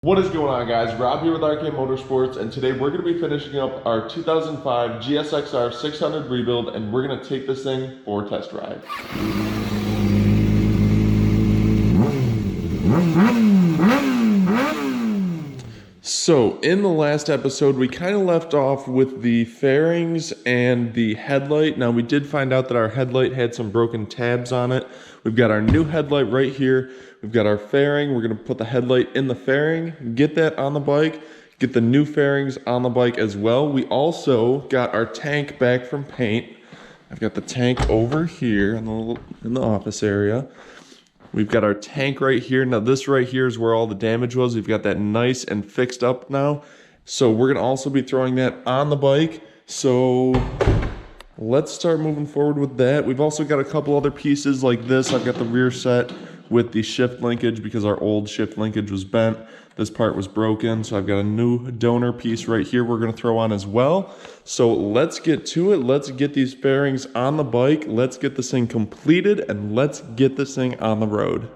What is going on, guys? Rob here with RK Motorsports, and today we're going to be finishing up our 2005 GSXR 600 rebuild, and we're going to take this thing for a test ride. So in the last episode, we kind of left off with the fairings and the headlight. Now, we did find out that our headlight had some broken tabs on it. We've got our new headlight right here. We've got our fairing. We're going to put the headlight in the fairing, get that on the bike, get the new fairings on the bike as well. We also got our tank back from paint. I've got the tank over here in the office area. We've got our tank right here. Now this right here is where all the damage was. We've got that nice and fixed up now. So we're gonna also be throwing that on the bike. So let's start moving forward with that. We've also got a couple other pieces like this. I've got the rear set with the shift linkage because our old shift linkage was bent. This part was broken, so I've got a new donor piece right here we're gonna throw on as well. So let's get to it. Let's get these fairings on the bike. Let's get this thing completed, and let's get this thing on the road.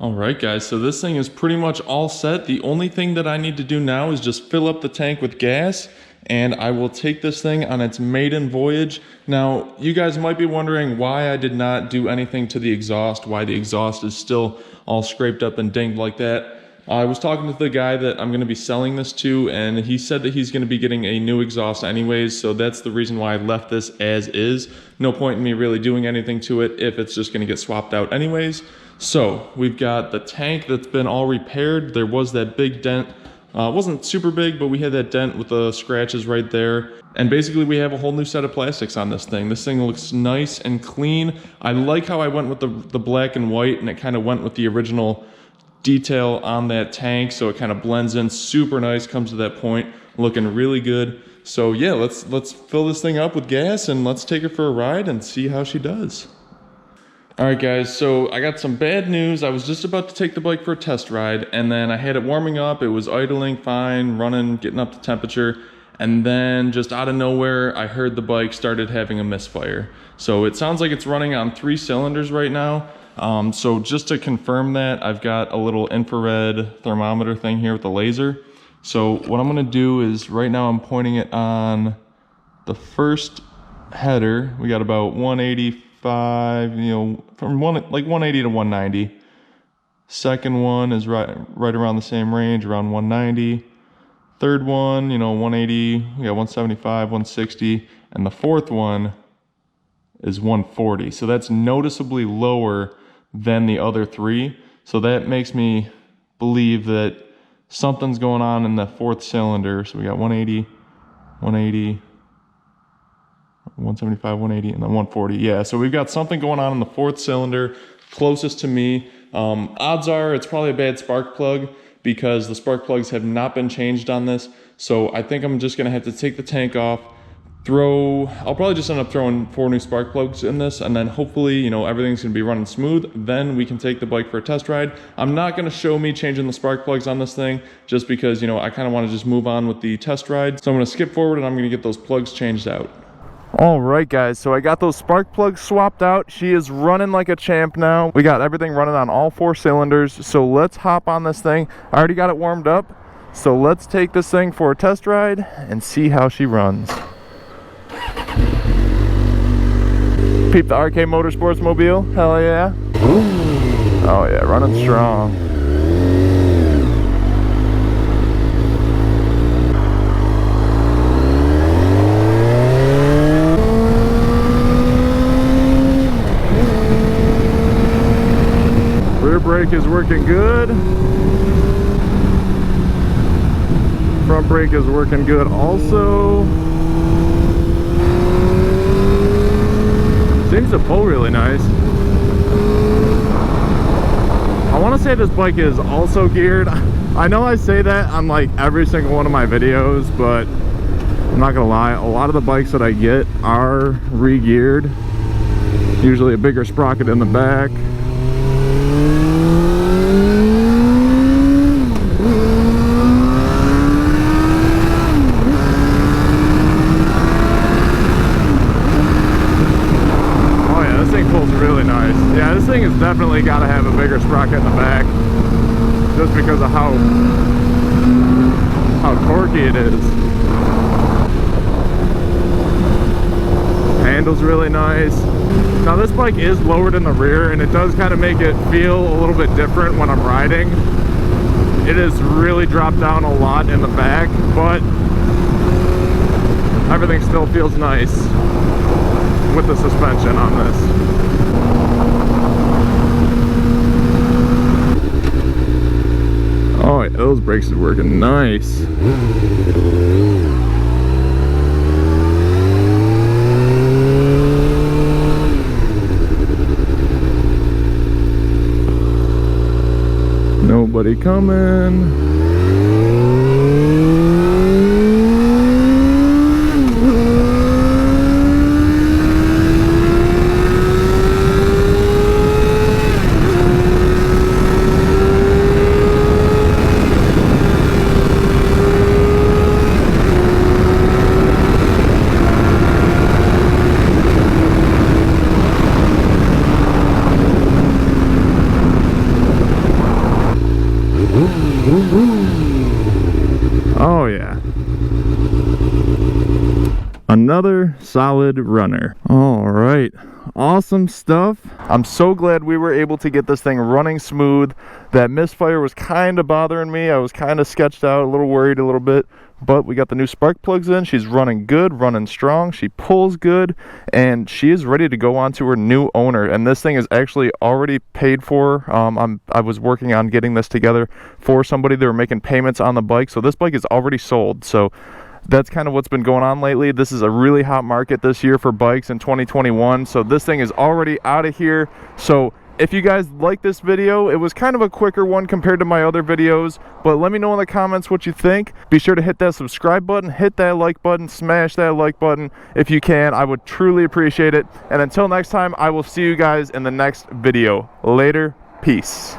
All right, guys, so this thing is pretty much all set. The only thing that I need to do now is just fill up the tank with gas, and I will take this thing on its maiden voyage. Now, you guys might be wondering why I did not do anything to the exhaust, why the exhaust is still all scraped up and dinged like that. I was talking to the guy that I'm going to be selling this to, and he said that he's going to be getting a new exhaust anyways, so that's the reason why I left this as is. No point in me really doing anything to it if it's just going to get swapped out anyways. So we've got the tank that's been all repaired. There was that big dent. It wasn't super big, but we had that dent with the scratches right there. And basically we have a whole new set of plastics on this thing. This thing looks nice and clean. I like how I went with the black and white, and it kind of went with the original detail on that tank, so it kind of blends in super nice, comes to that point, looking really good. So yeah, let's fill this thing up with gas and let's take her for a ride and see how she does. All right, guys, so I got some bad news. I was just about to take the bike for a test ride, and then I had it warming up. It was idling fine, running, getting up to temperature, and then just out of nowhere, I heard the bike started having a misfire. So it sounds like it's running on 3 cylinders right now. So just to confirm that, I've got a little infrared thermometer thing here with the laser. So what I'm gonna do is, right now I'm pointing it on the first header. We got about 185, you know, from like 180 to 190. Second one is right around the same range, around 190. Third one, you know, 180, we got 175, 160, and the fourth one is 140. So that's noticeably lower than the other 3. So that makes me believe that something's going on in the 4th cylinder. So we got 180, 180, 175, 180, and then 140. Yeah, so we've got something going on in the 4th cylinder closest to me. Odds are it's probably a bad spark plug, because the spark plugs have not been changed on this. So I think I'm just gonna have to take the tank off, I'll probably just end up throwing 4 new spark plugs in this, and then hopefully, you know, everything's gonna be running smooth. Then we can take the bike for a test ride. I'm not gonna show me changing the spark plugs on this thing, just because, you know, I kind of want to just move on with the test ride. So I'm gonna skip forward and I'm gonna get those plugs changed out. All right, guys, so I got those spark plugs swapped out. She is running like a champ now. We got everything running on all 4 cylinders. So let's hop on this thing. I already got it warmed up. So let's take this thing for a test ride and see how she runs. Peep the RK Motorsports mobile, hell yeah. Oh yeah, running strong. Rear brake is working good. Front brake is working good also. Seems to pull really nice. I want to say this bike is also geared. I know I say that on like every single one of my videos, but I'm not gonna lie, a lot of the bikes that I get are re-geared. Usually a bigger sprocket in the back. Really nice. Yeah, this thing has definitely got to have a bigger sprocket in the back, just because of how torquey it is. Handle's really nice. Now this bike is lowered in the rear, and it does kind of make it feel a little bit different when I'm riding. It has really dropped down a lot in the back, but everything still feels nice with the suspension on this. Oh yeah, those brakes are working nice. Nobody coming. Oh yeah. Another solid runner. All right, awesome stuff. I'm so glad we were able to get this thing running smooth. That misfire was kind of bothering me. I was kind of sketched out, a little worried a little bit, but we got the new spark plugs in. She's running good, running strong. She pulls good, and she is ready to go on to her new owner. And this thing is actually already paid for. I was working on getting this together for somebody. They were making payments on the bike, so this bike is already sold. So that's kind of what's been going on lately. This is a really hot market this year for bikes in 2021. So this thing is already out of here. So if you guys like this video, it was kind of a quicker one compared to my other videos, but let me know in the comments what you think. Be sure to hit that subscribe button, hit that like button, smash that like button if you can. I would truly appreciate it. And until next time, I will see you guys in the next video. Later, peace.